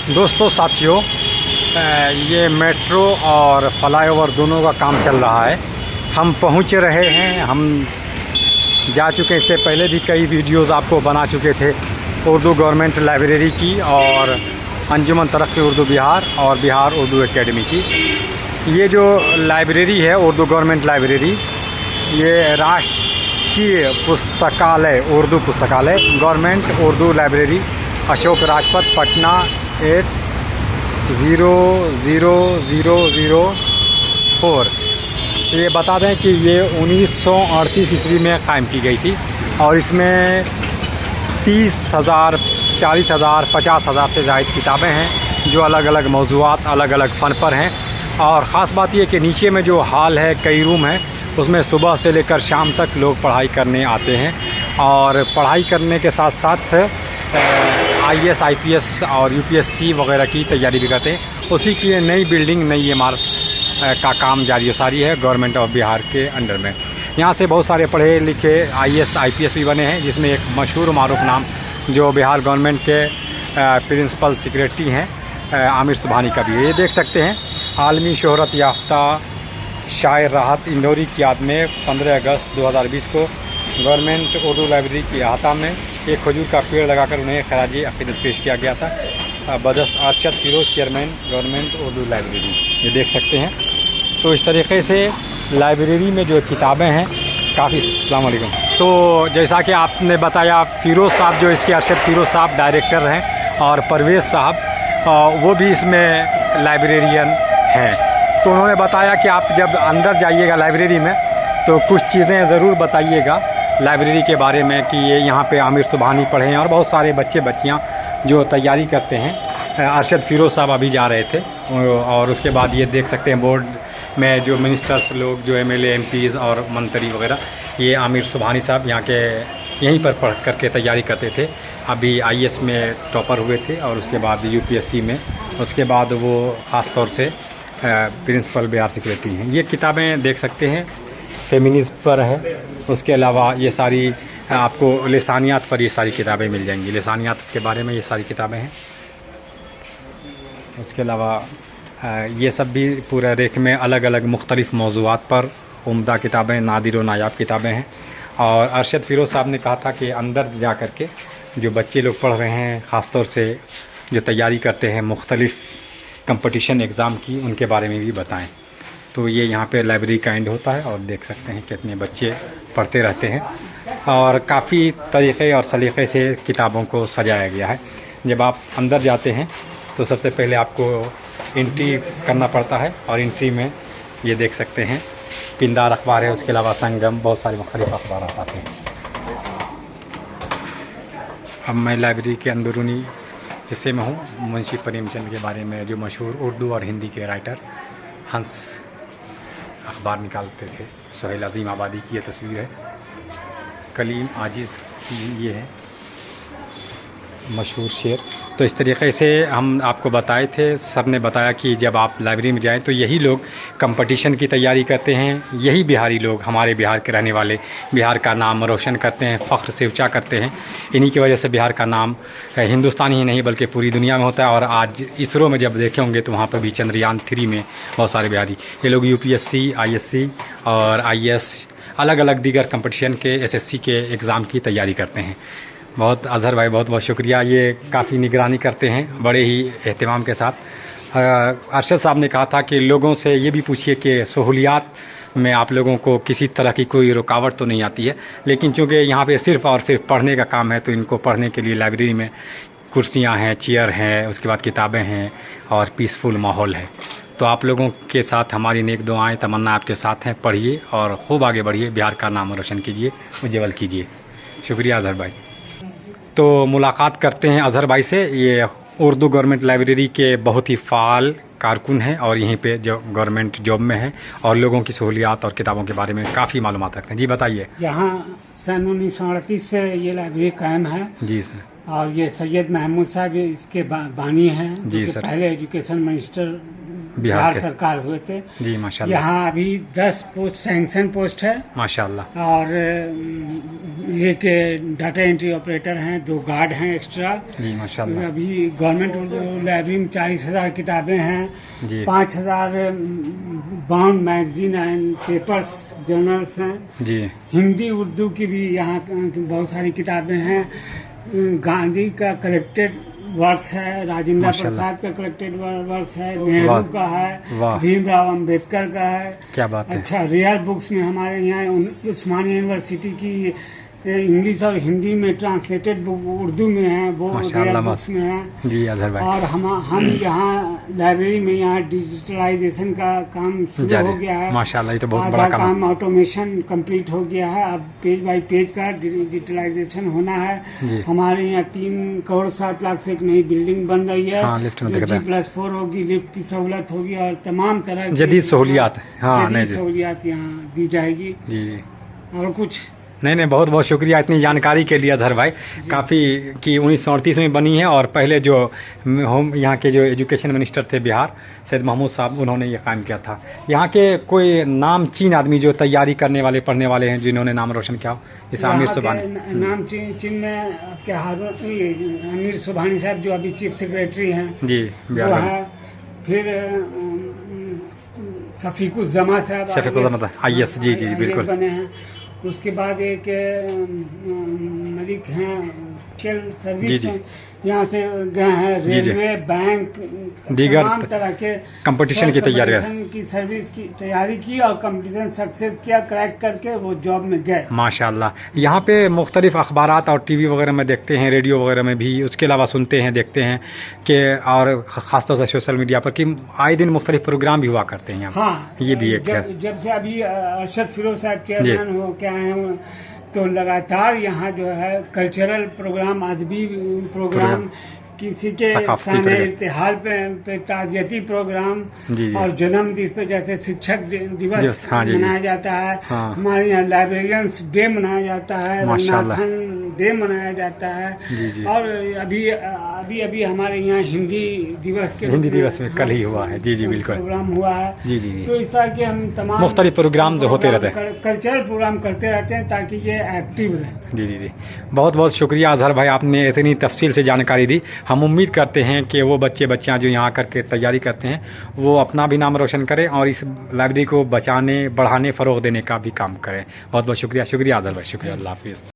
दोस्तों साथियों, ये मेट्रो और फ्लाईओवर दोनों का काम चल रहा है। हम पहुंच रहे हैं, हम जा चुके हैं। इससे पहले भी कई वीडियोस आपको बना चुके थे उर्दू गवर्नमेंट लाइब्रेरी की और अंजुमन तरक्की उर्दू बिहार और बिहार उर्दू एकेडमी की। ये जो लाइब्रेरी है उर्दू गवर्नमेंट लाइब्रेरी, ये राष्ट्रीय पुस्तकालय उर्दू पुस्तकालय गवर्नमेंट उर्दू लाइब्रेरी अशोक राजपथ पटना 800004। ये बता दें कि ये 1938 ईस्वी में कायम की गई थी और इसमें 30,000, 40,000, 50,000 से ज़ायद किताबें हैं जो अलग अलग मौज़ूआत अलग अलग फ़न पर हैं। और ख़ास बात यह कि नीचे में जो हॉल है, कई रूम हैं, उसमें सुबह से लेकर शाम तक लोग पढ़ाई करने आते हैं और पढ़ाई करने के साथ साथ IAS, IPS और UPSC वगैरह की तैयारी भी करते हैं। उसी की नई बिल्डिंग, नई इमारत का काम जारी सारी है गवर्नमेंट ऑफ बिहार के अंडर में। यहाँ से बहुत सारे पढ़े लिखे IAS, IPS भी बने हैं, जिसमें एक मशहूर मारूफ नाम जो बिहार गवर्नमेंट के प्रिंसिपल सेक्रेटरी हैं आमिर सुबहानी का भी है। ये देख सकते हैं, आलमी शोहरत याफ्ता शायर राहत इंदौरी की याद में 15 अगस्त 2020 को गवर्नमेंट उर्दू लाइब्रेरी की अहाता में एक खजूर का पेड़ लगाकर उन्हें खराजी अक़ीदत पेश किया गया था। बदस्त Arshad Firoz, chairman government Urdu library, ये देख सकते हैं। तो इस तरीके से लाइब्रेरी में जो किताबें हैं काफ़ी। अस्सलाम वालेकुम। तो जैसा कि आपने बताया, फ़िरोज़ साहब जो इसके अरशद फ़िरोज़ साहब डायरेक्टर हैं और परवेज़ साहब वो भी इसमें लाइब्रेरियन हैं। तो उन्होंने बताया कि आप जब अंदर जाइएगा लाइब्रेरी में तो कुछ चीज़ें ज़रूर बताइएगा लाइब्रेरी के बारे में कि ये यहाँ पे आमिर सुबहानी पढ़े हैं और बहुत सारे बच्चे बच्चियाँ जो तैयारी करते हैं। अरशद फ़िरोज़ साहब अभी जा रहे थे और उसके बाद ये देख सकते हैं बोर्ड में जो मिनिस्टर्स लोग, जो MLA, MPs और मंत्री वगैरह, ये आमिर सुबहानी साहब यहाँ के यहीं पर पढ़ करके तैयारी करते थे। अभी IAS में टॉपर हुए थे और उसके बाद UPSC में, उसके बाद वो ख़ास तौर से प्रिंसिपल बिहार सेक्रेटरी हैं। ये किताबें देख सकते हैं, फेमिनिज़्म पर है। उसके अलावा ये सारी आपको लिसानियात पर ये सारी किताबें मिल जाएंगी, लिसानियात के बारे में ये सारी किताबें हैं। उसके अलावा ये सब भी पूरे रेक में अलग अलग मुख्तलिफ़ मौज़ूआत पर उम्दा किताबें, नादिर व नायाब किताबें हैं। और अरशद फ़िरोज़ साहब ने कहा था कि अंदर जा कर के जो बच्चे लोग पढ़ रहे हैं, ख़ास तौर से जो तैयारी करते हैं मुख्तलिफ़ कंपटीशन एग्ज़ाम की, उनके बारे में भी बताएं। तो ये यहाँ पे लाइब्रेरी का एंड होता है और देख सकते हैं कितने बच्चे पढ़ते रहते हैं और काफ़ी तरीक़े और सलीक़े से किताबों को सजाया गया है। जब आप अंदर जाते हैं तो सबसे पहले आपको एंट्री करना पड़ता है और एंट्री में ये देख सकते हैं पिंदार अखबार है, उसके अलावा संगम, बहुत सारे मुख्तलिफ़ अखबार आते हैं। अब मैं लाइब्रेरी के अंदरूनी हिस्से में हूँ। मुंशी प्रेमचंद के बारे में, जो मशहूर उर्दू और हिंदी के राइटर हंस अखबार निकालते थे, सुहेल अज़ीम आबादी की ये तस्वीर है। कलीम आजिज़ की ये है मशहूर शेर। तो इस तरीके से हम आपको बताए थे, सर ने बताया कि जब आप लाइब्रेरी में जाएं तो यही लोग कंपटीशन की तैयारी करते हैं, यही बिहारी लोग, हमारे बिहार के रहने वाले, बिहार का नाम रोशन करते हैं, फ़ख्र से ऊँचा करते हैं। इन्हीं की वजह से बिहार का नाम हिंदुस्तान ही नहीं बल्कि पूरी दुनिया में होता है। और आज इसरो में जब देखे होंगे तो वहाँ पर भी चंद्रयान 3 में बहुत सारे बिहारी, ये लोग UPSC, ISC और IAS अलग अलग दीगर कंपटीशन के SSC के एग्ज़ाम की तैयारी करते हैं। बहुत अज़हर भाई, बहुत बहुत शुक्रिया। ये काफ़ी निगरानी करते हैं बड़े ही एहतमाम के साथ। अरशद साहब ने कहा था कि लोगों से ये भी पूछिए कि सहूलियात में आप लोगों को किसी तरह की कोई रुकावट तो नहीं आती है, लेकिन चूँकि यहाँ पे सिर्फ़ और सिर्फ पढ़ने का काम है तो इनको पढ़ने के लिए लाइब्रेरी में कुर्सियाँ हैं, चेयर हैं, उसके बाद किताबें हैं और पीसफुल माहौल है। तो आप लोगों के साथ हमारी नेक दुआएं, तमन्ना आपके साथ हैं। पढ़िए और खूब आगे बढ़िए, बिहार का नाम रोशन कीजिए, उज्जवल कीजिए। शुक्रिया अज़हर भाई। तो मुलाकात करते हैं अज़हर भाई से। ये उर्दू गवर्नमेंट लाइब्रेरी के बहुत ही फ़ाल कारकुन हैं और यहीं पे जो गवर्नमेंट जॉब में हैं और लोगों की सहूलियात और किताबों के बारे में काफ़ी मालूमात रखते हैं। जी बताइए। यहाँ सन 1938 से ये लाइब्रेरी कायम है। जी सर। और ये सैयद महमूद साहब इसके बानी हैं, जी सर। पहले एजुकेशन मिनिस्टर बिहार के सरकार हुए थे। जी माशाल्लाह। यहाँ अभी 10 पोस्ट सैंक्शन पोस्ट है माशाल्लाह। और एक डाटा एंट्री ऑपरेटर हैं, 2 गार्ड हैं एक्स्ट्रा। जी माशाल्लाह। अभी गवर्नमेंट उर्दू लाइब्रेरी में 40,000 किताबें हैं, जी 5,000 bound magazine and papers journals हैं। जी हिंदी उर्दू की भी यहाँ बहुत सारी किताबें हैं। गांधी का कलेक्टेड वर्क्स है, राजेंद्र माशाल्लाह। प्रसाद का कलेक्टेड वर्क्स है, नेहरू का है, वाह। भीमराव अंबेडकर का है। क्या बात है। अच्छा, रेयर बुक्स में हमारे यहाँ उस्मानिया यूनिवर्सिटी की इंग्लिश और हिंदी में ट्रांसलेटेड बुक उर्दू में है, वो रेयर बुक्स में है। जी अजहर भाई। और हम यहाँ लाइब्रेरी में यहाँ डिजिटलाइजेशन का काम शुरू हो गया है। माशाल्लाह, ये तो बहुत आधा बड़ा काम काम ऑटोमेशन कंप्लीट हो गया है। अब पेज बाय पेज का डिजिटलाइजेशन होना है। जी। हमारे यहाँ 3 करोड़ 7 लाख से एक नई बिल्डिंग बन रही है। हाँ, लिफ्ट में देखा था। G+4 होगी, लिफ्ट की सहूलत होगी और तमाम तरह की जदीद सहूलियात। हाँ नहीं जी सहूलियात यहाँ दी जाएगी। जी। और कुछ नहीं बहुत बहुत शुक्रिया इतनी जानकारी के लिए अजहर भाई। काफ़ी कि 1938 में बनी है और पहले जो हम यहाँ के जो एजुकेशन मिनिस्टर थे बिहार, सैयद महमूद साहब, उन्होंने ये कायम किया था। यहाँ के कोई नामचीन आदमी जो तैयारी करने वाले पढ़ने वाले हैं जिन्होंने नाम रोशन किया हो, जैसे आमिर सुबहानी। नाम चीन में क्या आमिर सुबहानी साहब जो अभी चीफ सेक्रेटरी हैं जी वो बिहार है। फिर शफीकुज़्ज़मा साहब शफीकुज़्ज़मा IAS जी जी बिल्कुल बने हैं। उसके बाद एक मलिक हैं खेल सर्विस में यहाँ से गए हैं, रेलवे बैंक दीगर तमाम तरह के कंपटीशन की तैयारी की सर्विस की तैयारी की और कंपटीशन सक्सेस किया, क्रैक करके वो जॉब में गए। माशाल्लाह। यहाँ पे मुख्तलिफ अखबारात और टीवी वगैरह में देखते हैं, रेडियो वगैरह में भी, उसके अलावा सुनते हैं देखते हैं कि और ख़ासतौर से सोशल मीडिया पर कि आए दिन मुख्तलिफ प्रोग्राम भी हुआ करते हैं यहाँ। हाँ, ये भी एक जब से अभी अरशद फिरोज साहब चेयरमैन हो के आए हैं तो लगातार यहाँ जो है कल्चरल प्रोग्राम, अदबी प्रोग्राम, किसी के साने इर्तिहाल पे ताज़ियती प्रोग्राम और जन्म दिन पे जैसे शिक्षक दिवस मनाया जाता है। हाँ। हमारे यहाँ लाइब्रेरियंस डे मनाया जाता है, रंगनाथन डे मनाया जाता है। जी। और अभी हमारे यहाँ हिंदी दिवस में कल ही हुआ है। जी जी बिल्कुल प्रोग्राम हुआ है। जी जी। तो इस तरह के हम तमाम मुख्तलिफ प्रोग्राम जो होते रहते हैं, कल्चरल प्रोग्राम करते रहते हैं ताकि ये एक्टिव रहे। जी जी जी बहुत बहुत शुक्रिया अजहर भाई, आपने इतनी तफसील से जानकारी दी। हम उम्मीद करते हैं कि वो बच्चियाँ जो यहाँ करके तैयारी करते हैं वो अपना भी नाम रोशन करें और इस लाइब्रेरी को बचाने, बढ़ाने, फ़रोग़ देने का भी काम करें। बहुत बहुत शुक्रिया अजहर भाई, शुक्रिया। अल्लाह हाफ़िज़।